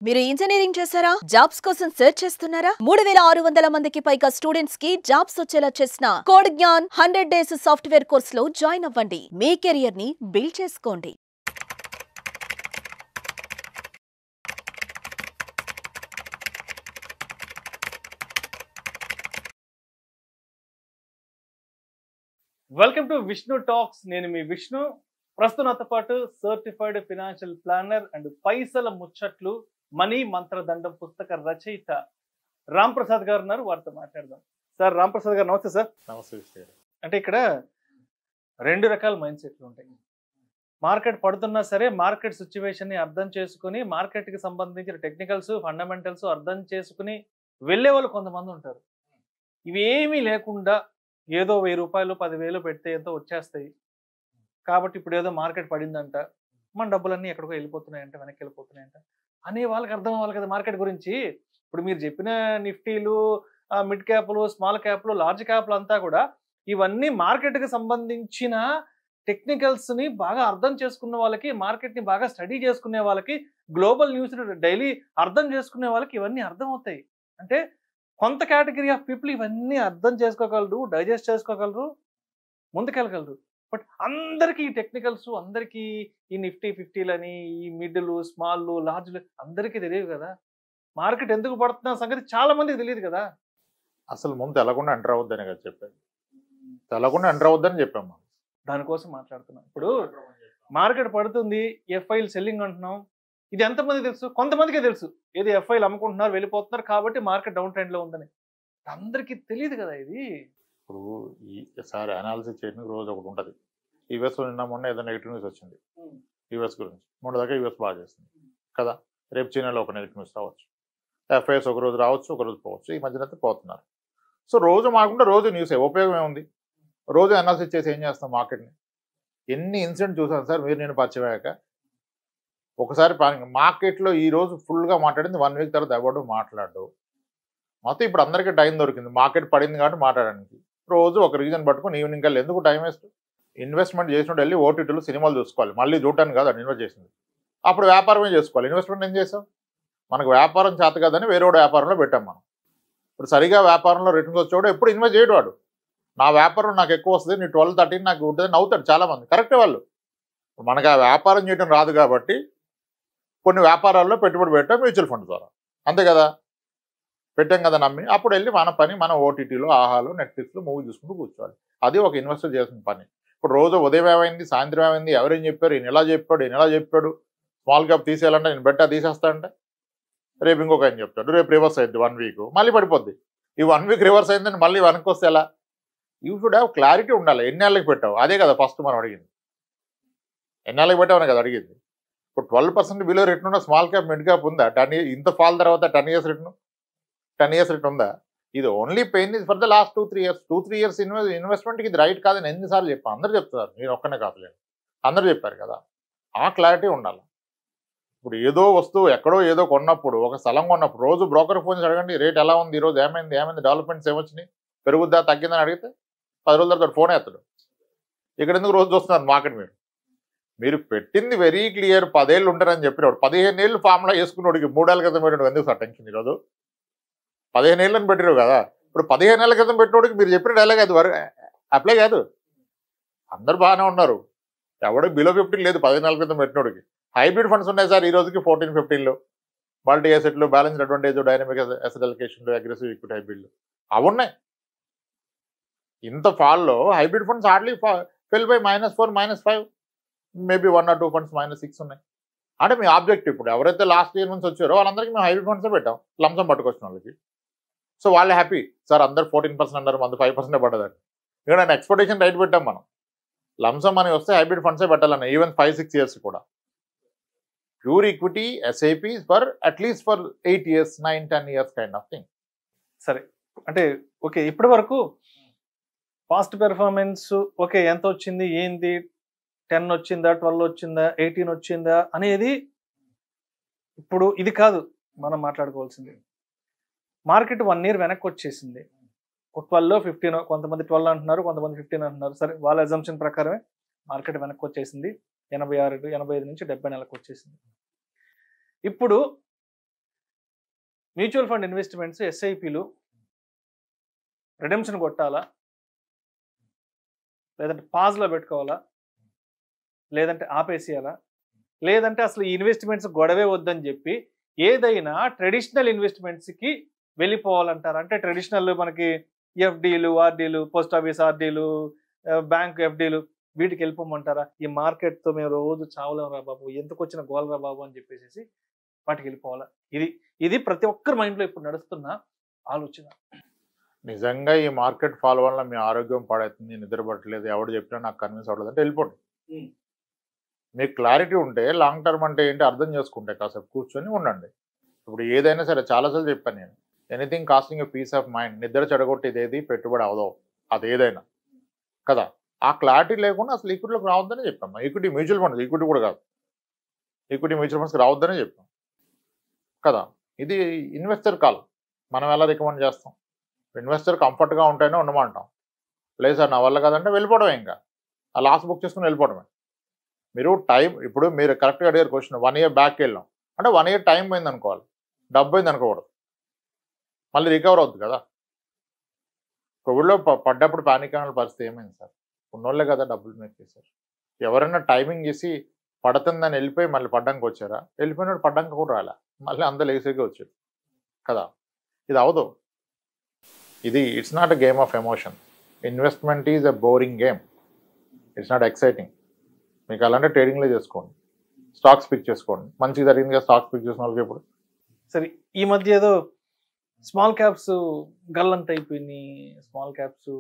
మీరు ఇంజనీరింగ్ చేశారా? జాబ్స్ కోసం సెర్చ్ చేస్తున్నారా? 3600 మందికి పైగా స్టూడెంట్స్ కి జాబ్స్ వచ్చేలా చేసిన కోడ్ జ్ఞాన్ 100 డేస్ సాఫ్ట్వేర్ కోర్సులో జాయిన్ అవ్వండి. మీ కెరియర్ ని బిల్డ్ చేసుకోండి. Welcome to Vishnu talks. నేను మీ విష్ణు. ప్రస్తుతం నాతో పాటు సర్టిఫైడ్ ఫైనాన్షియల్ ప్లానర్ అండ్ పైసల ముచ్చట్లు మనీ మంత్రదండం పుస్తక రచయిత రామ్ ప్రసాద్ గారు ఉన్నారు. వారితో మాట్లాడదాం. సార్ రామ్ ప్రసాద్ గారు నమస్తే. సార్ నమస్తే విష్ణు గారు. అంటే ఇక్కడ రెండు రకాల మైండ్ సెట్లు ఉంటాయి. మార్కెట్ పడుతున్నా సరే మార్కెట్ సిచ్యువేషన్ ని అర్థం చేసుకుని మార్కెట్ కి సంబంధించిన టెక్నికల్స్ ఫండమెంటల్స్ అర్థం చేసుకుని వెళ్ళే వాళ్ళు కొంతమంది ఉంటారు. ఇవేమీ లేకుండా ఏదో 1000 రూపాయలు 10,000 పెడితే ఎంతో వచ్చేస్తాయి కాబట్టి ఇప్పుడు ఏదో మార్కెట్ పడిందంట, మన డబ్బులన్నీ ఎక్కడికో వెళ్ళిపోతున్నాయంట, వెనక్కి వెళ్ళిపోతున్నాయంట అనే వాళ్ళకి అర్థం అవ్వాలి కదా మార్కెట్ గురించి. ఇప్పుడు మీరు చెప్పిన నిఫ్టీలు, మిడ్ క్యాప్లు, స్మాల్ క్యాప్లు, లార్జ్ క్యాప్లు అంతా కూడా ఇవన్నీ మార్కెట్కి సంబంధించిన టెక్నికల్స్ని బాగా అర్థం చేసుకున్న వాళ్ళకి, మార్కెట్ని బాగా స్టడీ చేసుకునే వాళ్ళకి, గ్లోబల్ న్యూస్ డైలీ అర్థం చేసుకునే వాళ్ళకి ఇవన్నీ అర్థం అవుతాయి. అంటే కొంత కేటగిరీ ఆఫ్ పీపుల్ ఇవన్నీ అర్థం చేసుకోగలరు, డైజెస్ట్ చేసుకోగలరు, ముందుకెళ్ళగలరు. బట్ అందరికీ ఈ టెక్నికల్స్, అందరికీ ఈ నిఫ్టీ 50లని, ఈ మిడ్లు, స్మాల్లు, లార్జ్లు అందరికీ తెలియదు కదా. మార్కెట్ ఎందుకు పడుతున్న సంగతి చాలా మందికి తెలియదు కదా. అసలు ముందు తెలకుండా ఎంటర్ అవద్దని కదా చెప్పాను. తెలకుండా ఎంటర్ అవద్దని చెప్పాము. దానికోసం మాట్లాడుతున్నాం. ఇప్పుడు మార్కెట్ పడుతుంది, ఎఫ్ఐలు సెల్లింగ్ అంటున్నాం. ఇది ఎంతమంది తెలుసు? కొంతమందికే తెలుసు. ఏది ఎఫ్ఐలు అమ్ముకుంటున్నారు, వెళ్ళిపోతున్నారు కాబట్టి మార్కెట్ డౌన్ ట్రెండ్ లో ఉందని. అందరికీ తెలియదు కదా ఇది. ఇప్పుడు ఈసారి అనాలిసిస్ చేయడానికి రోజు ఒకటి ఉంటుంది. యూఎస్ నిన్న మొన్న ఏదో నెగిటివ్ న్యూస్ వచ్చింది యూఎస్ గురించి. మొన్న దాకా యూఎస్ బాగా చేస్తుంది కదా. రేపు చైనాలో ఒక నెగిటివ్ న్యూస్ రావచ్చు. ఎఫ్ఐఎస్ ఒక రోజు రావచ్చు, ఒక రోజు పోవచ్చు. ఈ మధ్యన అయితే పోతున్నారు. సో రోజు మాకుండా రోజు న్యూసే. ఉపయోగం ఏముంది? రోజు అనాలిసిస్ చేసి ఏం చేస్తాం మార్కెట్ని? ఎన్ని ఇన్సిడెంట్ చూసాను సార్ మీరు, నేను పరిచయమయ్యాక. ఒకసారి మార్కెట్లో ఈ రోజు ఫుల్గా మాట్లాడింది, 1 వీక్ తర్వాత ఎవడు మాట్లాడు. మొత్తం ఇప్పుడు అందరికీ టైం దొరికింది, మార్కెట్ పడింది కాబట్టి మాట్లాడడానికి. రోజు ఒక రీజన్ పట్టుకుని ఈవినింగ్ కల్లా ఎందుకు టైం వేస్ట్? ఇన్వెస్ట్మెంట్ చేసినట్టు వెళ్ళి ఓటీటీలు సినిమాలు చూసుకోవాలి, మళ్ళీ చూడటానికి కాదు. ఇన్వెస్ట్ చేసింది అప్పుడు వ్యాపారమే చేసుకోవాలి. ఇన్వెస్ట్మెంట్ ఏం చేసాం? మనకు వ్యాపారం చేత కాదని వేరే వ్యాపారంలో పెట్టాం మనం. ఇప్పుడు సరిగా వ్యాపారంలో రిటర్న్స్ వచ్చేవాడు ఎప్పుడు ఇన్వెస్ట్ చేయడు. వాడు నా వ్యాపారం నాకు ఎక్కువ వస్తుంది, నీ 12, 13 నాకు ఉంటుంది నవ్వుతాడు చాలామంది. కరెక్టే వాళ్ళు. మనకు ఆ వ్యాపారం చేయడం రాదు కాబట్టి కొన్ని వ్యాపారాల్లో పెట్టుబడి పెట్టాం మ్యూచువల్ ఫండ్ ద్వారా. అంతే కదా, పెట్టాం కదా నమ్మి. అప్పుడు వెళ్ళి మన పని మనం ఓటీటీలో, ఆహాలో, నెట్ఫ్లిక్స్లో మూవీ చూసుకుంటూ కూర్చోవాలి. అది ఒక ఇన్వెస్టర్ చేసిన పని. ఇప్పుడు రోజు ఉదయం ఏమైంది, సాయంత్రం ఏమైంది, ఎవరేం చెప్పారు, ఈయన ఎలా చెప్పాడు, ఈయన ఎలా చెప్పాడు, స్మాల్ క్యాప్ తీసేయాలంటే నేను బెట్టా తీసేస్తానంటే రేపు ఇంకొక ఆయన చెప్తాడు, రేపు రివర్స్ అయింది 1 వీక్, మళ్ళీ పడిపోద్ది. ఈ 1 వీక్ రివర్స్ అయిందని మళ్ళీ వెనక్కి వస్తే ఎలా? యూ షుడ్ హ్యావ్ క్లారిటీ ఉండాలి. ఎన్నేళ్ళకి పెట్టావు? అదే కదా ఫస్ట్ మనం అడిగింది. ఎన్నేళ్ళకి పెట్టామని కదా అడిగింది. ఇప్పుడు 12% బిలో రిటర్న్ ఉన్న స్మాల్ క్యాప్, మిడ్ క్యాప్ ఉందా? 10 ఇయర్స్ ఇంత ఫాల్ తర్వాత 10 ఇయర్స్ రిటర్న్ ఉందా? ఇది only pain is for the last 2-3 years. 2-3 years ఇన్వెస్ట్మెంట్కి ఇది రైట్ కాదని ఎన్నిసార్లు చెప్పాను. అందరూ చెప్తున్నారు, నేను ఒక్కనే కాదులేదు, అందరూ చెప్పారు కదా. ఆ క్లారిటీ ఉండాలి. ఇప్పుడు ఏదో వస్తువు ఎక్కడో ఏదో కొన్నప్పుడు, ఒక స్థలం కొన్నప్పుడు రోజు బ్రోకర్ ఫోన్ చేసి అడగండి, రేట్ ఎలా ఉంది, ఈరోజు ఏమైంది, డెవలప్మెంట్స్ ఏమొచ్చినాయి, పెరుగుద్దా తగ్గిందని అడిగితే 10 రోజుల తర్వాత ఫోన్ ఎత్తాడు. ఇక్కడ ఎందుకు రోజు చూస్తున్నారు మార్కెట్? మీరు పెట్టింది వెరీ క్లియర్, 10 ఏళ్ళు ఉంటారని చెప్పినప్పుడు 15 ఏళ్ళు ఫార్ములా వేసుకున్నోడికి 3 ఏళ్ళ క్రితం పెట్టినప్పుడు ఎందుకు సార్ టెన్షన్? ఈరోజు 15 ఏళ్ళని పెట్టినారు కదా. ఇప్పుడు 15 ఏళ్ళ క్రితం పెట్టినోడికి మీరు చెప్పిన డైలాగ్ అది అప్లై కాదు. అందరు బాగానే ఉన్నారు, ఎవడో బిలో 15 లేదు 15 ఏళ్ళ క్రితం పెట్టినోడికి. హైబ్రిడ్ ఫండ్స్ ఉన్నాయి సార్ ఈ రోజుకి 14-15లో. మల్టీ అసెట్లు, బ్యాలెన్స్ అడ్వాంటేజ్, డైనమిక్ అసెట్ అలొకేషన్లు, అగ్రెసివ్ ఈక్విటీ హైబ్రిడ్లు అవి ఉన్నాయి. ఇంత ఫాల్లో hybrid funds hardly fell by -4, -5, maybe 1 or 2 funds -6 ఉన్నాయి. అంటే మీ ఆబ్జెక్ట్ ఇప్పుడు ఎవరైతే లాస్ట్ ఇయర్ నుంచి వచ్చారో వాళ్ళందరికీ మేము హైబ్రిడ్ ఫండ్సే పెట్టాం, లంసం పట్టుకొచ్చిన వాళ్ళకి. సో వాళ్ళు హ్యాపీ సార్, అందరు 14% అన్నారు, మంది 5% పడ్డదని. ఇక్కడ ఎక్స్పెక్టేషన్ రైట్ పెట్టాం మనం. లంసం అని వస్తే హైబ్రిడ్ ఫండ్సే పెట్టాలన్న, ఈవెన్ 5-6 ఇయర్స్ కూడా. Pure equity SIPs for at least for 8 years, 9-10 years kind of thing. సరే, అంటే ఓకే, ఇప్పటి వరకు పాస్ట్ పెర్ఫార్మెన్స్ ఓకే, ఎంత వచ్చింది, ఏంది, 10 వచ్చిందా, 12 వచ్చిందా, 18 వచ్చిందా అనేది ఇప్పుడు ఇది కాదు మనం మాట్లాడుకోవాల్సింది. మార్కెట్ 1 year వెనక్కి వచ్చేసింది. 12, 15, కొంతమంది 12 అంటున్నారు, కొంతమంది 15 అంటున్నారు. సరే, వాళ్ళ అజంప్షన్ ప్రకారమే మార్కెట్ వెనక్కి వచ్చేసింది. 86, 85 నుంచి 70 నెలలకు వచ్చేసింది. ఇప్పుడు మ్యూచువల్ ఫండ్ ఇన్వెస్ట్మెంట్స్ ఎస్ఐపిలు రిడెంప్షన్ కొట్టాలా, లేదంటే పాజ్లో పెట్టుకోవాలా, లేదంటే ఆపేసేయాలా, లేదంటే అసలు ఈ ఇన్వెస్ట్మెంట్స్ గొడవే వద్దని చెప్పి ఏదైనా ట్రెడిషనల్ ఇన్వెస్ట్మెంట్స్కి వెళ్ళిపోవాలంటారు? అంటే ట్రెడిషనల్ మనకి ఎఫ్డీలు, ఆర్డీలు, పోస్ట్ ఆఫీస్ ఆర్డీలు, బ్యాంక్ ఎఫ్డీలు, వీటికి వెళ్ళిపోమంటారా? ఈ మార్కెట్తో మేము రోజు చావలేం రా బాబు, ఎందుకు వచ్చిన గోలరా బాబు అని చెప్పేసి వాటికి వెళ్ళిపోవాలా? ఇది ప్రతి ఒక్కరి మైండ్లో ఇప్పుడు నడుస్తున్న ఆలోచన. నిజంగా ఈ మార్కెట్ ఫాల్ వల్ల మీ ఆరోగ్యం పాడవుతుంది, నిద్రపట్టలేదు, ఎవడు చెప్పినా నాకు కన్విన్స్ అవ్వలేదు అంటే వెళ్ళిపోండి. మీకు క్లారిటీ ఉంటే లాంగ్ టర్మ్ అంటే ఏంటి అర్థం చేసుకుంటే కాసేపు కూర్చొని ఉండండి. ఇప్పుడు ఏదైనా సరే చాలాసార్లు చెప్పాను నేను, anything costing a peace of mind, నిద్ర చెడగొట్టేది ఏది పెట్టుబడి అవదో అది ఏదైనా కదా. ఆ క్లారిటీ లేకుండా అసలు ఈక్విటీలోకి రావద్దని చెప్పాము. ఈక్విటీ మ్యూచువల్ ఫండ్స్, ఈక్విటీ కూడా కాదు, ఈక్విటీ మ్యూచువల్ ఫండ్స్కి రావద్దని చెప్పాం కదా. ఇది ఇన్వెస్టర్ కాల్, మనం ఎలా రికమెండ్ చేస్తాం? ఇన్వెస్టర్ కంఫర్ట్గా ఉంటేనే ఉండమంటాం. లేదు సార్ నా వల్ల కాదంటే వెళ్ళిపోవడమే, ఇంకా ఆ లాస్ బుక్ చేసుకుని వెళ్ళిపోవడమే. మీరు టైం, ఇప్పుడు మీరు కరెక్ట్గా అడిగారు క్వశ్చన్, 1 year బ్యాక్కి వెళ్ళాం అంటే 1 year టైం పోయింది అనుకోవాలి, డబ్బు పోయింది అనుకోకూడదు, మళ్ళీ రికవర్ అవుతుంది కదా. కోవిడ్లో పడ్డప్పుడు పానిక్ అనే పరిస్థితి ఏమైంది సార్? ఉన్నోళ్ళే కదా డబ్బులు మేక్ చేశారు. ఎవరైనా టైమింగ్ చేసి పడుతుందని వెళ్ళిపోయి మళ్ళీ పడ్డానికి వచ్చారా? వెళ్ళిపోయినప్పుడు పడ్డానికి కూడా రాలే, మళ్ళీ అంత లేసేగా వచ్చారు కదా. ఇది అవదు. ఇది it's not a game of emotion. Investment is a boring game, it's not exciting. మీకు అలాంటి ట్రేడింగ్లో చేసుకోండి, స్టాక్స్ పిక్ చేసుకోండి. మంచిగా జరిగింది కదా స్టాక్స్ పిక్ చేసిన వాళ్ళకి. ఇప్పుడు సరే, ఈ మధ్య ఏదో స్మాల్ క్యాప్స్ గల్లంత అయిపోయినాయి, స్మాల్ క్యాప్స్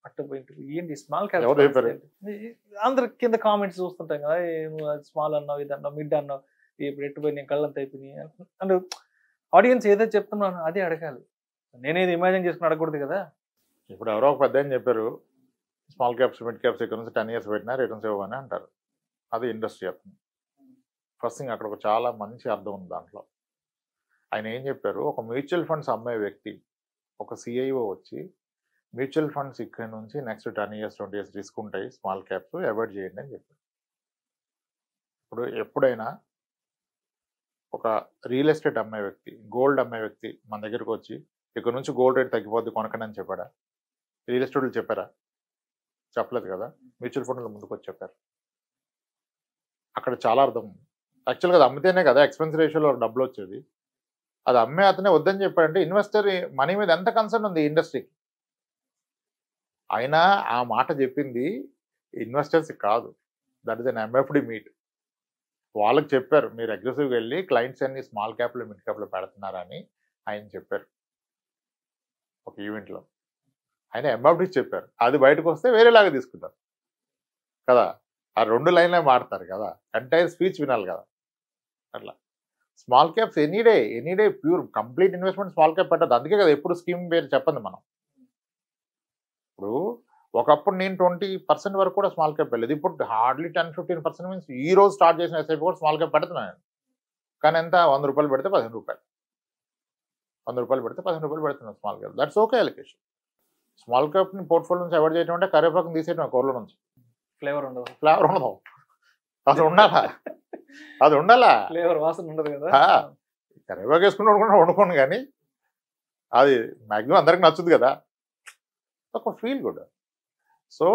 పట్టపోయింది. ఏంటి స్మాల్ క్యాప్స్? అందరు కింద కామెంట్స్ చూస్తుంటాం కదా, స్మాల్ అన్నావు, ఇది అన్నావు, మిడ్ అన్నావు, ఇప్పుడు ఎట్టుపోయినాయి, గల్లంత అయిపోయినాయి అంటే ఆడియన్స్ ఏదో చెప్తున్నాను అదే అడగాలి, నేనేది ఇమాజిన్ చేసుకుని అడగకూడదు కదా. ఇప్పుడు ఎవరో ఒక పెద్ద చెప్పారు, స్మాల్ క్యాప్స్ మిడ్ క్యాప్స్ ఇక్కడ నుంచి 10 years పెట్టినా రిటర్న్స్ ఇవ్వని అంటారు. అది ఇండస్ట్రీ అర్థం. ఫస్ట్ థింగ్ అక్కడ ఒక చాలా మంచి అర్థం ఉంది దాంట్లో. ఆయన ఏం చెప్పారు, ఒక మ్యూచువల్ ఫండ్స్ అమ్మే వ్యక్తి, ఒక సిఐఓ వచ్చి మ్యూచువల్ ఫండ్స్ ఇక్కడ నుంచి నెక్స్ట్ 10 years 20 years రిస్క్ ఉంటాయి, స్మాల్ క్యాప్స్ అవాయిడ్ చేయండి అని చెప్పారు. ఇప్పుడు ఎప్పుడైనా ఒక రియల్ ఎస్టేట్ అమ్మే వ్యక్తి, గోల్డ్ అమ్మే వ్యక్తి మన దగ్గరకు వచ్చి ఇక్కడ నుంచి గోల్డ్ రేట్ తగ్గిపోద్ది కొనకండి అని చెప్పాడా? రియల్ ఎస్టేట్లు చెప్పారా? చెప్పలేదు కదా. మ్యూచువల్ ఫండ్లు ముందుకు వచ్చి చెప్పారు. అక్కడ చాలా అర్థం ఉంది. యాక్చువల్గా అది అమ్మితేనే కదా ఎక్స్పెన్స్ రేషియోలో డబ్బులు వచ్చేది. అది అమ్మే అతనే వద్దని చెప్పాడంటే ఇన్వెస్టర్ మనీ మీద ఎంత కన్సర్న్ ఉంది ఇండస్ట్రీకి. అయినా ఆ మాట చెప్పింది ఇన్వెస్టర్స్ కాదు, that is an MFD meet. వాళ్ళకి చెప్పారు మీరు అగ్రెసివ్గా వెళ్ళి క్లయింట్స్ అన్ని స్మాల్ క్యాప్లో మిడ్ క్యాప్లో పెడుతున్నారని ఆయన చెప్పారు ఒక ఈవెంట్లో. ఆయన ఎంఎఫ్డి చెప్పారు, అది బయటకు వస్తే వేరేలాగా తీసుకుంటారు కదా. ఆ 2 లైన్లే మాడతారు కదా, ఎంటైర్ స్పీచ్ వినాలి కదా. అట్లా small caps any day pure complete investment small cap పెట్టదు. అందుకే కదా ఎప్పుడు స్కీమ్ పేరు చెప్పండి మనం. ఇప్పుడు ఒకప్పుడు నేను 20% వరకు కూడా స్మాల్ క్యాప్ వెళ్ళలేదు, ఇప్పుడు హార్డ్లీ 10-15% మీన్స్ ఈ రోజు స్టార్ట్ చేసిన ఎస్ఐపి కూడా స్మాల్ క్యాప్ పెడుతున్నాను. కానీ ఎంత, 100 రూపాయలు పెడితే 15 రూపాయలు, 100 రూపాయలు పెడితే 15 రూపాయలు పెడుతున్నాను small cap. That's okay allocation. Small క్యాప్ని పోర్ట్ఫోలియో నుంచి అవాయిడ్ చేయడం అంటే కరివేపాకుని తీసేయడం కూరలో నుంచి. ఫ్లేవర్ ఉండదు, అది ఉండాలా, అది ఉండాలా, ఫ్లేవర్ వాసన ఉండదు కదా. కరివేపాకు వేసుకుని వండుకోండి కానీ అది మ్యాక్సిమం అందరికి నచ్చుతుంది కదా, ఒక ఫీల్ గుడ్. సో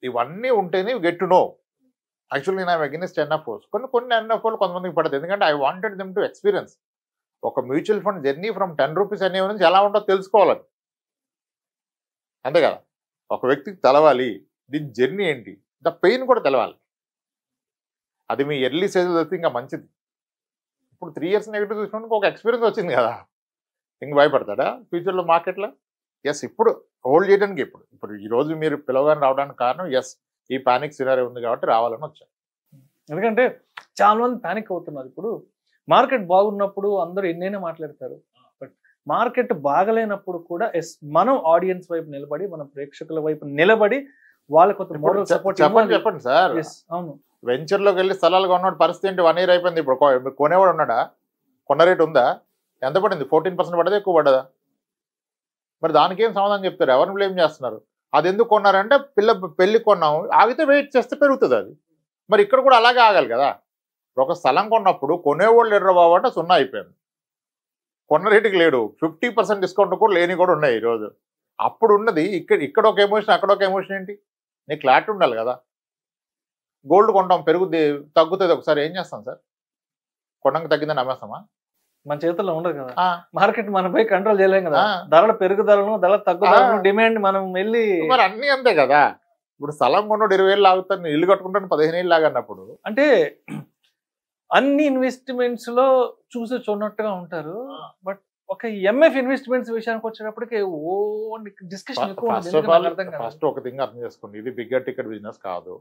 ఇవన్నీ ఉంటేనే గెట్ టు నో. యాక్చువల్లీ నేను అగైనెస్ట్ ఎన్ఎఫ్ఓస్, కొన్ని ఎన్ఎఫ్ఓలు కొంతమందికి పడుతుంది. ఎందుకంటే I wanted them to experience ఒక mutual fund journey from 10 rupees అనే నుంచి ఎలా ఉంటుందో తెలుసుకోవాలని. అంతే కదా, ఒక వ్యక్తికి తెలవాలి దీని జర్నీ ఏంటి, ద పెయిన్ కూడా తెలవాలి. అది మీ ఎర్లీ స్టేజ్లో తెలిస్తే ఇంకా మంచిది. ఇప్పుడు 3 years నెగిటివ్ చూసినందుకు ఒక ఎక్స్పీరియన్స్ వచ్చింది కదా, ఇంక భయపడతాడా ఫ్యూచర్లో మార్కెట్లో? ఎస్, ఇప్పుడు హోల్డ్ చేయడానికి ఇప్పుడు ఈరోజు మీరు పిలవగానే రావడానికి కారణం ఎస్ ఈ పానిక్ సినారియో ఉంది కాబట్టి రావాలని వచ్చాను. ఎందుకంటే చాలా మంది పానిక్ అవుతున్నారు. ఇప్పుడు మార్కెట్ బాగున్నప్పుడు అందరూ ఎన్నైనా మాట్లాడతారు, బట్ మార్కెట్ బాగలేనప్పుడు కూడా ఎస్ మనం ఆడియన్స్ వైపు నిలబడి, మన ప్రేక్షకుల వైపు నిలబడి వాళ్ళకు మోరల్ సపోర్ట్ చెప్పండి సార్. అవును, వెంచర్లోకి వెళ్ళి స్థలాలు కొన్నాడు పరిస్థితి ఏంటి? 1 year అయిపోయింది. ఇప్పుడు కొనేవాడు ఉన్నాడా? కొన్న రేట్ ఉందా? ఎంత పడింది? 14% పడ్డదా, ఎక్కువ పడ్డదా? మరి దానికి ఏం సమాధానం చెప్తారు? ఎవరిని బ్లేమ్ చేస్తున్నారు? అది ఎందుకు కొన్నారంటే పెళ్లి కొన్నాము, ఆగితే వెయిట్ చేస్తే పెరుగుతుంది అది. మరి ఇక్కడ కూడా అలాగే ఆగాలి కదా. ఒక స్థలం కొన్నప్పుడు కొనేవాళ్ళు ఎర్ర బాబు అంటే 0 అయిపోయింది, కొన్న రేటుకి లేడు. 50% డిస్కౌంట్ కూడా లేని కూడా ఉన్నాయి ఈరోజు. అప్పుడు ఉన్నది ఇక్కడ ఒక ఎమోషన్, అక్కడ ఒక ఎమోషన్ ఏంటి? నీకు క్లారిటీ ఉండాలి కదా. గోల్డ్ కొంటాం, పెరుగుద్ది, తగ్గుతుంది, ఒకసారి ఏం చేస్తాం సార్? కొనక తగ్గిందని అమ్మేస్తామా? మన చేతుల్లో ఉండదు కదా, మార్కెట్ మనపై కంట్రోల్ చేయలేం కదా. ఆ. ధరల పెరుగుదలను, ధరల తగ్గుదలను, డిమాండ్ మనం వెళ్ళి మరి అన్నీ అంతే కదా. ఇప్పుడు స్థలం కొన్నాడు 20,000 లాగుతాను, ఇల్లు కట్టుకుంటాను 15,000 లాగన్నప్పుడు అంటే అన్ని ఇన్వెస్ట్మెంట్స్ లో చూసి చూడనట్టుగా ఉంటారు. బట్ ఒక ఎంఎఫ్ ఇన్వెస్ట్మెంట్స్ విషయానికి వచ్చేటప్పటికి డిస్కషన్ ఎక్కువ ఉంటుంది. ఫస్ట్ ఆఫ్ ఎందుకంటే ఆల్ నాకు అర్థం కాదు. ఫస్ట్ ఒక థింగ్ అర్థం చేసుకోండి, ఇది బిగ్గర్ టికెట్ బిజినెస్ కాదు.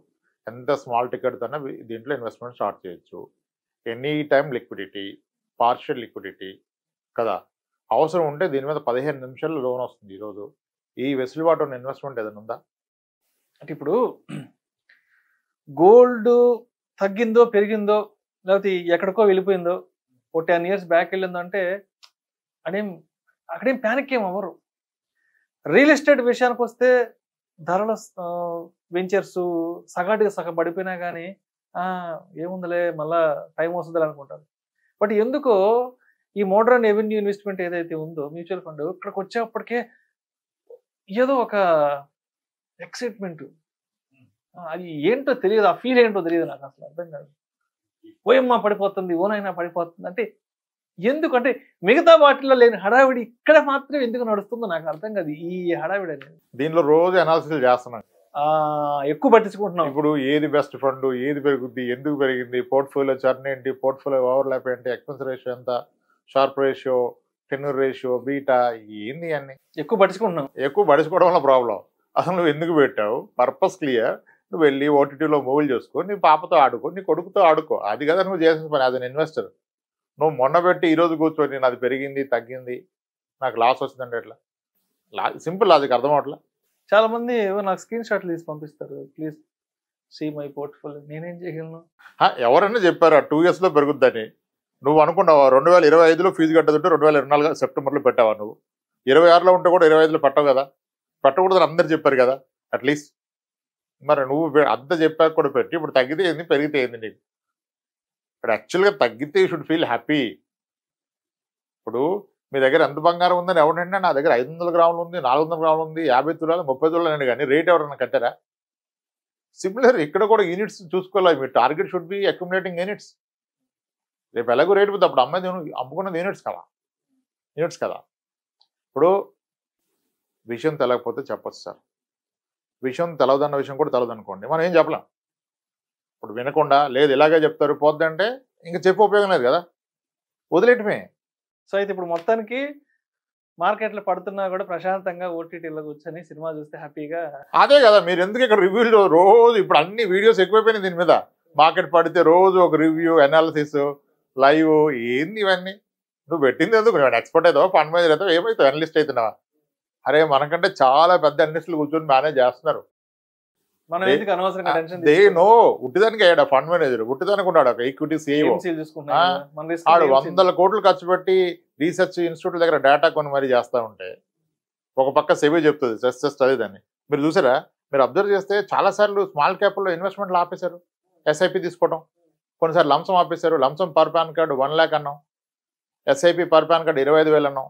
ఎంత స్మాల్ టికెట్ తోనే దీంట్లో ఇన్వెస్ట్మెంట్ స్టార్ట్ చేయొచ్చు. Any time liquidity, partial liquidity కదా. అవసరం ఉంటే దీని మీద 15 నిమిషాల్లో లోన్ వస్తుంది. ఈరోజు ఈ వెసులుబాటు ఉన్న ఇన్వెస్ట్మెంట్ ఏదైనా ఉందా? అంటే ఇప్పుడు గోల్డ్ తగ్గిందో పెరిగిందో లేకపోతే ఎక్కడికో వెళ్ళిపోయిందో ఓ 10 years బ్యాక్ వెళ్ళిందో అంటే అక్కడేం ప్యానిక్ ఏం అవ్వరు. రియల్ ఎస్టేట్ విషయానికి వస్తే ధరల వెంచర్స్ సగాటిగా సగం పడిపోయినా కానీ ఏముందిలే మళ్ళా టైం వస్తుంది అనుకుంటారు. బట్ ఎందుకో ఈ మోడర్న్ రెవెన్యూ ఇన్వెస్ట్మెంట్ ఏదైతే ఉందో మ్యూచువల్ ఫండ్ ఇక్కడికి వచ్చేప్పటికే ఏదో ఒక ఎక్సైట్మెంట్, అది ఏంటో తెలియదు, ఆ ఫీల్ ఏంటో తెలియదు నాకు అసలు అర్థం కాదు. ఓయమ్మ పడిపోతుంది, ఓనైనా పడిపోతుంది అంటే ఎందుకంటే మిగతా వాటిలో లేని హడావిడి ఇక్కడ మాత్రం ఎందుకు నడుస్తుందో నాకు అర్థం కాదు. ఈ హడావిడి అనేది దీనిలో రోజు అనాలిసిస్ చేస్తున్నాం, ఎక్కువ పట్టించుకుంటున్నాం. ఇప్పుడు ఏది బెస్ట్ ఫండ్, ఏది పెరుగుద్ది, ఎందుకు పెరిగింది, పోర్ట్ఫోలియో చర్న్ ఏంటి, పోర్ట్ఫోలియో ఓవర్లాప్ ఏంటి, ఎక్స్పెన్స్ రేషియో ఎంత, sharp ratio, tenure ratio, beta, ఏంది అన్ని ఎక్కువ పట్టించుకుంటున్నాం. ఎక్కువ పడుచుకోవడం వల్ల ప్రాబ్లం. అసలు నువ్వు ఎందుకు పెట్టావు, పర్పస్ క్లియర్. నువ్వు వెళ్ళి ఓటీటీలో మూవీలు చేసుకో, నీ పాపతో ఆడుకో, నీ కొడుకుతో ఆడుకో, అది కదా నువ్వు చేసిన పని. అది ఇన్వెస్టర్. నువ్వు మొన్న పెట్టి ఈరోజు కూర్చొని నాది పెరిగింది తగ్గింది నాకు లాస్ వచ్చిందంటే ఎట్లా? సింపుల్ లాజిక్ అర్థం అవట్లా. చాలా మంది నాకు స్క్రీన్ షాట్లు తీసి పంపిస్తారు, ప్లీజ్ సీ మై పోర్ట్ఫోలియో. నేనేం చేయగలను? ఎవరైనా చెప్పారు 2 years లో పెరుగుద్దని. నువ్వు అనుకున్నావా 2025లో ఫీజు కట్టదుంటే 2024 సెప్టెంబర్లో పెట్టావా? నువ్వు 26లో ఉంటే కూడా 25లో పెట్టవు కదా. పెట్టకూడదని అందరు చెప్పారు కదా అట్లీస్ట్. మరి నువ్వు అంత చెప్పాక కూడా పెట్టి ఇప్పుడు తగ్గితే ఏంది, పెరిగితే ఏంది నీకు? ఇప్పుడు యాక్చువల్గా తగ్గితే యూ షుడ్ ఫీల్ హ్యాపీ. ఇప్పుడు మీ దగ్గర ఎంత బంగారం ఉందని ఎవరంటే నా దగ్గర 500 గ్రాములు ఉంది, 400 గ్రాములు ఉంది, 50 తులాలు, 30 తులాలు అని, కానీ రేట్ ఎవరన్నా కట్టారా? సిమిలర్ ఇక్కడ కూడా యూనిట్స్ చూసుకోవాలి. మీ target should be accumulating units. రేపు ఎలాగో రేటు పోతే అప్పుడు అమ్మాయి అమ్ముకున్నది యూనిట్స్ కదా. ఇప్పుడు విషయం తెలియకపోతే చెప్పచ్చు సార్. విషయం తెలవదన్న విషయం కూడా తెలవదు అనుకోండి, మనం ఏం చెప్పలేం. ఇప్పుడు వినకుండా లేదు ఇలాగే చెప్తారు పోద్దంటే ఇంకా చెప్పే ఉపయోగం లేదు కదా, వదిలేయటమే. సో అయితే ఇప్పుడు మొత్తానికి మార్కెట్లో పడుతున్నా కూడా ప్రశాంతంగా ఓటీటీలో కూర్చొని సినిమా చూస్తే హ్యాపీగా. అదే కదా, మీరు ఎందుకు ఇక్కడ రివ్యూలు రోజు, ఇప్పుడు అన్ని వీడియోస్ ఎక్కువైపోయినాయి దీని మీద. మార్కెట్ పడితే రోజు ఒక రివ్యూ, అనాలిసిస్, లైవ్, ఏంది ఇవన్నీ? నువ్వు పెట్టింది ఎందుకు? నువ్వు ఎక్స్పర్ట్ అవుతావా, ఫండ్ మేనేజర్ అవుతావా, ఏమవుతావు, అనలిస్ట్ అవుతున్నావా? అరే మనకంటే చాలా పెద్ద అనలిస్టులు కూర్చొని మేనేజ్ చేస్తున్నారు. మనం ఎందుకు అనవసరంగా టెన్షన్ దే నో. ఉట్టిదానికి అయ్యాడు ఫండ్ మేనేజర్, ఉట్టిదానికి ఉన్నాడు ఒక ఈక్విటీ సిఇఓ. ఆడు 100 కోట్లు ఖర్చు పెట్టి రీసెర్చ్ ఇన్స్టిట్యూట్ దగ్గర డేటా కొని మరీ చేస్తూ ఉంటే ఒక పక్క సెబీ చెప్తుంది జస్ట్ అదేదాన్ని. మీరు చూసారా? మీరు అబ్జర్వ్ చేస్తే చాలాసార్లు స్మాల్ క్యాప్లో ఇన్వెస్ట్మెంట్లు ఆపేశారు, ఎస్ఐపి తీసుకోవడం. కొన్నిసార్లు లంసం ఆపేశారు. లంసం పర్ పాన్ కార్డు 1 lakh అన్నాం, ఎస్ఐపి పర్ పాన్ కార్డు 25,000 అన్నాం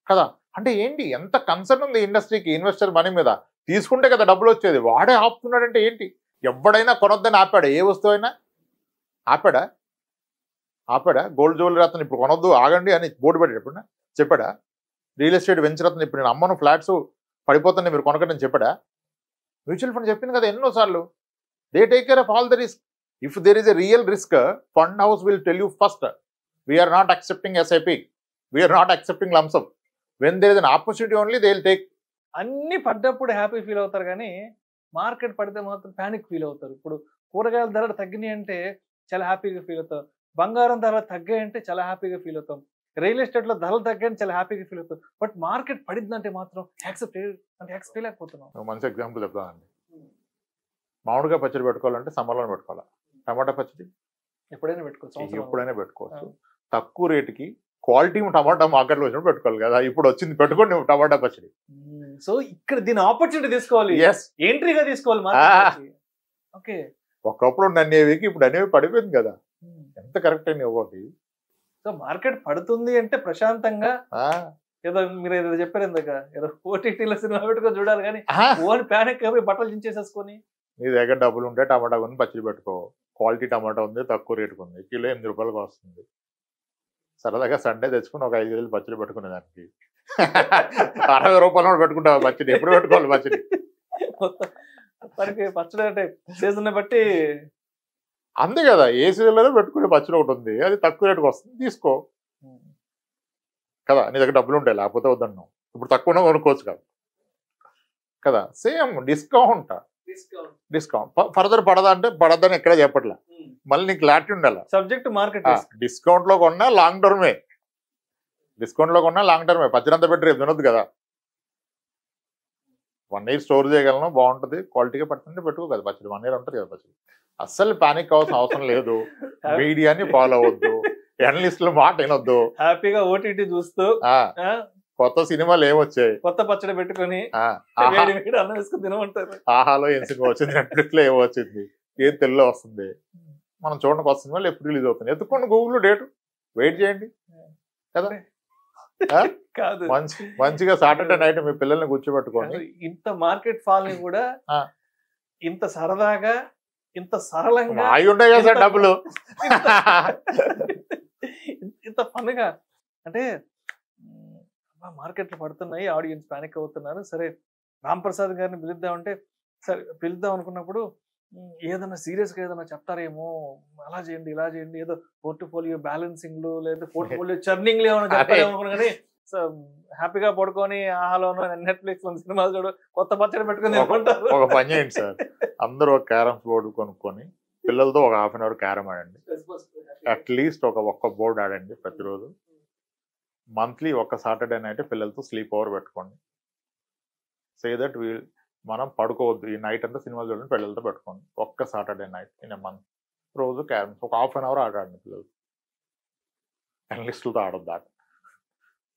కదా. అంటే ఏంటి, ఎంత కన్సర్న్ ఉంది ఇండస్ట్రీకి ఇన్వెస్టర్ మనీ మీద? తీసుకుంటే కదా డబ్బులు వచ్చేది. వాడే ఆపుతున్నాడంటే ఏంటి? ఎవడైనా కొనొద్దని ఆపాడా? ఏ వస్తువు అయినా ఆపాడా? గోల్డ్ జ్యువెలరీ అతను ఇప్పుడు కొనొద్దు ఆగండి అని బోర్డు పెట్టేటప్పుడు చెప్పాడా? రియల్ ఎస్టేట్ వెంచర్ అతను ఇప్పుడు నేను అమ్మను ఫ్లాట్స్ పడిపోతాను మీరు కొనకండి చెప్పాడా? మ్యూచువల్ ఫండ్ చెప్పింది కదా ఎన్నోసార్లు. They take care of all the risk. If there is a real risk, fund house will tell you first, we're not accepting SIP, we're not accepting lump sum. When there is an opportunity only they will take. అన్ని పడ్డప్పుడు happy feel అవుతారు, కానీ market పడితే మాత్రం panic feel అవుతారు. ఇప్పుడు కూరగాయల ధరలు తగ్గినాయి అంటే చాలా హ్యాపీగా ఫీల్ అవుతాం, బంగారం ధరలు తగ్గాయి అంటే చాలా హ్యాపీగా ఫీల్ అవుతాం, రియల్ ఎస్టేట్లో ధరలు తగ్గాయని చాలా హ్యాపీగా ఫీల్ అవుతాం. బట్ మార్కెట్ పడిందంటే మాత్రం యాక్సెప్ట్ చేయలేకపోతున్నాం. మంచి ఎగ్జాంపుల్ చెప్తానండి. మామిడికాయ పచ్చడి పెట్టుకోవాలంటే సమ్మర్లో పెట్టుకోవాలి, టమాటా పచ్చడి ఎప్పుడైనా పెట్టుకోవచ్చు. తక్కువ రేటుకి క్వాలిటీ టమాటా మార్కెట్లో వచ్చినప్పుడు పెట్టుకోవాలి కదా. ఇప్పుడు వచ్చింది పెట్టుకోండి టమాటా పచ్చడి. సో ఇక్కడ దీని ఆపర్చునిటీ తీసుకోవాలి, ఎంట్రీగా తీసుకోవాలి. ఓకే, ఒకప్పుడు నన్నేవికి ఇప్పుడు అనేవి పడిపోయింది కదా. ఎంత కరెక్ట్ అయిన ఒకటి. సో మార్కెట్ పడుతుంది అంటే ప్రశాంతంగా ఏదో మీరు ఏదో చెప్పారు ఇందాక ఏదో ఓటీటీలో సినిమా పెట్టుకొని చూడాలి కానీ ఓన్ ప్యానిక్ అయిపోయి బట్టలు చించేసేసుకొని. నీ దగ్గర డబ్బులు ఉంటే టమాటా కొని పచ్చడి పెట్టుకో, క్వాలిటీ టమాటా ఉంది, తక్కువ రేటుకు ఉంది, కిలో 8 రూపాయలకు వస్తుంది. సరదాగా సండే తెచ్చుకుని ఒక 5 కేజీలు పచ్చడి పెట్టుకునే దానికి 60 రూపాయలు పెట్టుకుంటావు పచ్చడి. ఎప్పుడు పెట్టుకోవాలి పచ్చడి? మొత్తానికి పచ్చడి అంటే సీజన్ బట్టి అంతే కదా, ఏ సీజన్లో పెట్టుకునే పచ్చడి ఒకటి ఉంది, అది తక్కువ రేటుకు వస్తుంది, తీసుకో కదా. నీ దగ్గర డబ్బులు ఉంటాయి, లేకపోతే వద్దన్నావు. ఇప్పుడు తక్కువ కొనుక్కోవచ్చు కదా కదా. సేమ్ డిస్కౌంట్ ఫర్దర్ పడదా అంటే పడద్దని ఎక్కడ చెప్పట్లే. మళ్ళీ నీకు క్లారిటీ ఉండాలి. సబ్జెక్ట్ మార్కెట్ డిస్కౌంట్ లో కొన్నా లాంగ్ టర్మే, డిస్కౌంట్ లో కొన్నా లాంగ్ టర్మే. పచ్చడంతా పెట్టి రేపు తినొద్దు కదా. 1 year స్టోర్ చేయగలను, బాగుంటుంది, క్వాలిటీగా పట్టుకుంటే పెట్టుకో కదా పచ్చడి. 1 year ఉంటుంది కదా పచ్చడి. అస్సలు పానిక్ అవ్వాల్సిన అవసరం లేదు. మీడియాని ఫాలో అవ్వద్దు, జర్నలిస్టుల మాట వినొద్దు. హ్యాపీగా ఓటీటీ చూస్తూ కొత్త సినిమాలు ఏమొచ్చాయి, కొత్త పచ్చడి పెట్టుకుని అన్నం వేసుకుని తినమంటారు. ఆహాలో ఏం సినిమా వచ్చింది, నెట్ఫ్లిక్స్ లో ఏమో వచ్చింది, ఏం తెలుగులో వస్తుంది, మనం చూడడానికి వస్తుంది, మళ్ళీ ఎప్పుడు రిలీజ్ అవుతుంది, ఎత్తుకోండి గూగుల్లో డేటు, వెయిట్ చేయండి కదా. కాదు, మంచిగా సాటర్డే నైట్ మీ పిల్లల్ని కూర్చోబెట్టుకోండి. ఇంత మార్కెట్ ఫాల్ని కూడా ఇంత సరదాగా ఇంత సరళంగా అవి ఉంటాయి కదా సార్ డబ్బులు, ఇంత ఫన్గా అంటే మార్కెట్లు పడుతున్నాయి, ఆడియన్స్ పానిక్ అవుతున్నారు. సరే రామ్ ప్రసాద్ గారిని పిలుద్దామంటే సరే పిలుద్దాం అనుకున్నప్పుడు ఏదైనా సీరియస్గా ఏదైనా చెప్తారేమో, అలా చేయండి ఇలా చేయండి, ఏదో పోర్ట్ఫోలియో బ్యాలెన్సింగ్లు లేదా పోర్ట్ఫోలియో చర్నింగ్లు ఏమైనా చెప్తారేమో అనుకున్నా. కానీ హ్యాపీగా పడుకొని ఆహాలోనూ నెట్ఫ్లిక్స్ లో సినిమాలు చూడు, కొత్త పచ్చడి పెట్టుకుని ఒక పని చేయండి సార్, అందరూ ఒక క్యారమ్స్ బోర్డు కొనుక్కొని పిల్లలతో ఒక 1/2 hour క్యారమ్ ఆడండి. అట్లీస్ట్ ఒక్క బోర్డు ఆడండి ప్రతిరోజు. మంత్లీ ఒక సాటర్డే నైట్ పిల్లలతో స్లీప్ ఓవర్ పెట్టుకోండి. సే దట్ మనం పడుకోవద్దు, ఈ నైట్ అంతా సినిమాలు చూడండి, పిల్లలతో పెట్టుకోండి. ఒక్క Saturday night in a month రోజు క్యారమ్స్ ఒక 1/2 hour ఆడండి పిల్లలు. అనలిస్టులతో ఆడొద్దు ఆట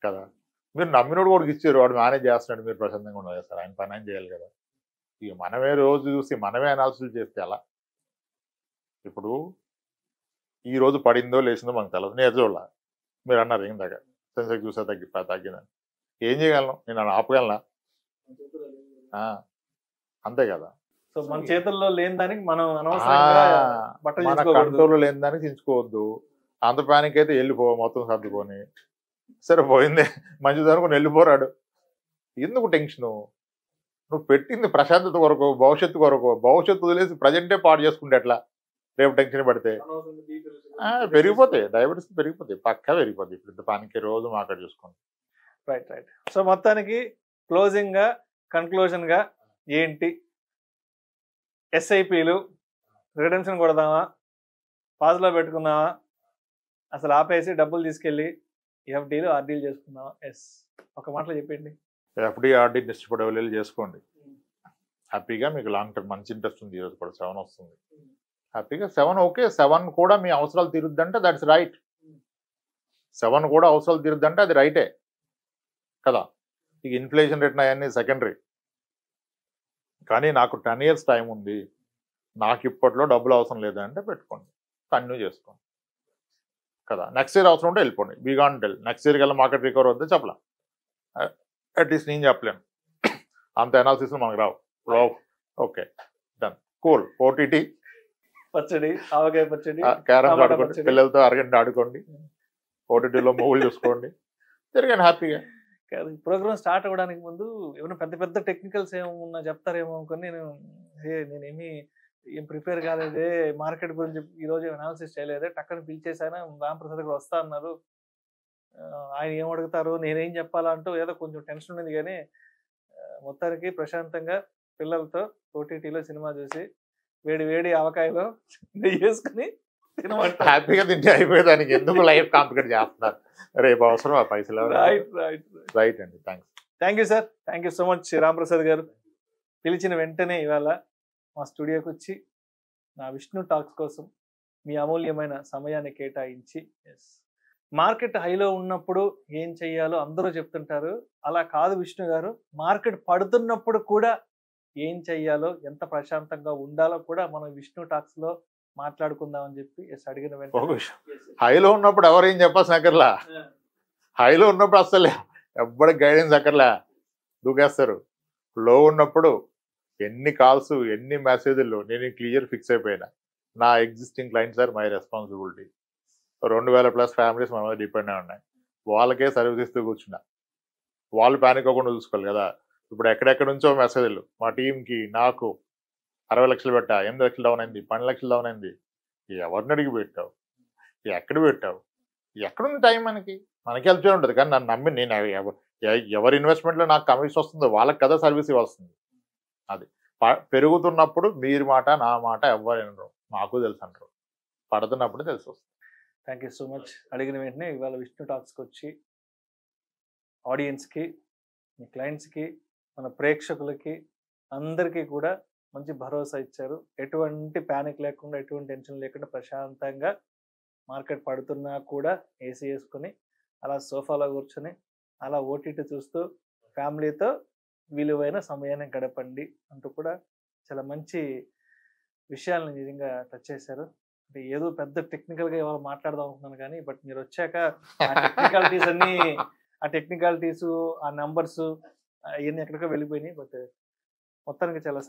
కదా. మీరు నమ్మినోడు కూడా ఇచ్చారు, వాడు మేనేజ్ చేస్తున్నాడు, మీరు ప్రశాంతంగా ఉండదు సార్, ఆయన పని ఆయన చేయాలి కదా. ఇక మనమే రోజు చూసి మనమే అనాలిసిస్ చేస్తే ఎలా? ఇప్పుడు ఈ రోజు పడిందో లేచిందో మనకు తెలియదు, నేను చూడాల. మీరు అన్నారు ఏం దగ్గర సెన్సెక్స్ చూసా తగ్గిందని, ఏం చేయగలను నేను? ఆపగలనా? అంతే కదా. సో మన చేతుల్లో లేని దానికి మనం మన కంట్రోల్లో లేని దానికి చించుకోవద్దు. అంత ప్యానిక్ అయితే వెళ్ళిపో, మొత్తం సర్దుకొని సరే పోయిందే మంచిది అనుకుని వెళ్ళిపోరాడు. ఎందుకు టెన్షను? నువ్వు పెట్టింది ప్రశాంతత కొరకు, భవిష్యత్తు కొరకు. భవిష్యత్తు వదిలేసి ప్రజెంటే పాడు చేసుకుంటే ఎట్లా? రేపు టెన్షన్ పడితే పెరిగిపోతాయి, డయాబెటీస్ పెరిగిపోతాయి, పక్కా పెరిగిపోతాయి. ఇప్పుడు పానికి రోజు మాట్లాడి చూసుకోండి. రైట్. సో మొత్తానికి క్లోజింగ్ గా కన్క్లూజన్ గా ఏంటి? ఎస్ఐపిలు రిడెంప్షన్ కొడదామా, పాజ్లో పెట్టుకుందామా, అసలు ఆపేసి డబ్బులు తీసుకెళ్ళి ఎఫ్డీలు ఆర్డీలు చేసుకుందామా? ఒక మాటలో చెప్పండి. ఎఫ్డీ ఆర్డీ డిస్ట్రిబ్యూట్ చేసుకోండి హ్యాపీగా. మీకు లాంగ్ టర్మ్ మంచి ఇంట్రెస్ట్ ఉంది. ఈరోజు కూడా 7 వస్తుంది హ్యాపీగా. 7 ఓకే, 7 కూడా మీ అవసరాలు తీరుద్దంటే దట్స్ రైట్. 7 కూడా అవసరాలు తీరుద్దంటే అది రైటే కదా. ఇక ఇన్ఫ్లేషన్ రేట్ అవన్నీ సెకండరీ. కానీ నాకు 10 years టైం ఉంది, నాకు ఇప్పట్లో డబ్బులు అవసరం లేదంటే పెట్టుకోండి, కంటిన్యూ చేసుకోండి కదా. నెక్స్ట్ ఇయర్ అవసరం ఉంటే వెళ్ళిపోండి. బిగాన్ టెల్ నెక్స్ట్ ఇయర్ కల్లా మార్కెట్ రికవర్ వద్దే చెప్పలే, అట్లీస్ట్ నేను చెప్పలేను, అంత అనాలిసిస్ మనకు రావు. Okay done, cool. ఓటీటీ పచ్చడి, ఆవకాయ పచ్చడి, క్యారమ్స్ ఆడుకోండి, పిల్లలతో అరగంట ఆడుకోండి, ఓటీటీలో మూవీలు చూసుకోండి, తిరగండి హ్యాపీగా. ప్రోగ్రామ్ స్టార్ట్ అవ్వడానికి ముందు ఏమైనా పెద్ద పెద్ద టెక్నికల్స్ ఏమన్నా చెప్తారేమో అనుకుని నేనేమి ఏం ప్రిపేర్ కాలేదే, మార్కెట్ గురించి ఈరోజు అనాలిసిస్ చేయలేదే, టక్కని పిలిచేసాను, రామ్ ప్రసాద్ గారు వస్తా అన్నారు, ఆయన ఏం అడుగుతారు, నేనేం చెప్పాలా అంటూ ఏదో కొంచెం టెన్షన్ ఉంది. కానీ మొత్తానికి ప్రశాంతంగా పిల్లలతో ఓటీటీలో సినిమా చూసి వేడి వేడి ఆవకాయలో నెయ్యి వేసుకుని హ్యాపీగా తింటే అయిపోయేదానికి ఎందుకు లైఫ్ కాంప్లికేట్ చేస్తున్నారు? రేపు అవసరం ఆ పైసలు. రైట్ అండి, thank you sir, thank you so much Ram Prasad గారు. పిలిచిన వెంటనే ఇవాళ మా స్టూడియోకి వచ్చి నా విష్ణు టాక్స్ కోసం మీ అమూల్యమైన సమయాన్ని కేటాయించి, మార్కెట్ హైలో ఉన్నప్పుడు ఏం చెయ్యాలో అందరూ చెప్తుంటారు, అలా కాదు విష్ణు గారు, మార్కెట్ పడుతున్నప్పుడు కూడా ఏం చెయ్యాలో, ఎంత ప్రశాంతంగా ఉండాలో కూడా మనం విష్ణు టాక్స్లో మాట్లాడుకుందాం అని చెప్పి అడిగిన ఒక వెంటనే విషయం, హైలో ఉన్నప్పుడు ఎవరు ఏం చెప్పాల్సిన అక్కర్లా. హైలో ఉన్నప్పుడు అసలు ఎవ్వడి గైడెన్స్ అక్కర్లా, దూకేస్తారు. లో ఉన్నప్పుడు ఎన్ని కాల్స్ ఎన్ని మెసేజ్లు నేను క్లియర్ ఫిక్స్ అయిపోయినా, నా existing clients are my responsibility. 2000+ families మన మీద డిపెండ్ అయి ఉన్నాయి. వాళ్ళకే సర్వీస్ ఇస్తూ కూర్చున్నా. వాళ్ళు ప్యానిక్ అవ్వకుండా చూసుకోవాలి కదా. ఇప్పుడు ఎక్కడెక్కడ నుంచో మెసేజ్లు, మా టీంకి నాకు 60 లక్షలు పెట్టా, 8 లక్షలు డౌన్ అయింది, 12 లక్షలు డౌన్ అయింది. ఎవరిని అడిగి పెట్టావు, ఎక్కడ పెట్టావు, ఎక్కడుంది టైం మనకి హెల్ప్ చేయ ఉంటుంది. కానీ నన్ను నమ్మి నేను ఎవరి ఇన్వెస్ట్మెంట్లో నాకు కమిషన్ వస్తుందో వాళ్ళకి కదా సర్వీస్ ఇవ్వాల్సింది. అది పెరుగుతున్నప్పుడు మీరు మాట నా మాట ఎవరు వినరు, మాకు తెలుసు అంటారు. పడుతున్నప్పుడు తెలిసి వస్తుంది. Thank you so much. అడిగిన వెంటనే ఇవాళ విష్ణు టాక్స్కి వచ్చి ఆడియన్స్కి, మీ క్లయింట్స్కి, మన ప్రేక్షకులకి అందరికీ కూడా మంచి భరోసా ఇచ్చారు. ఎటువంటి ప్యానిక్ లేకుండా, ఎటువంటి టెన్షన్ లేకుండా ప్రశాంతంగా మార్కెట్ పడుతున్నా కూడా ఏసీ వేసుకొని అలా సోఫాలో కూర్చొని అలా ఓటీటీ చూస్తూ ఫ్యామిలీతో విలువైన సమయాన్ని గడపండి అంటూ కూడా చాలా మంచి విషయాలను నిజంగా టచ్ చేశారు. అంటే ఏదో పెద్ద టెక్నికల్గా ఇవాళ మాట్లాడదాం అనుకున్నాను కానీ బట్ మీరు వచ్చాక ఆ టెక్నికాలిటీస్ ఆ నంబర్స్ అవన్నీ ఎక్కడికో వెళ్ళిపోయినాయి. బట్ మొత్తానికి చాలా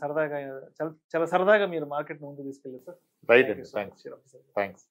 సరదాగా మీరు మార్కెట్ ముందు తీసుకెళ్ళారు సార్. రైట్ అండి, థ్యాంక్స్.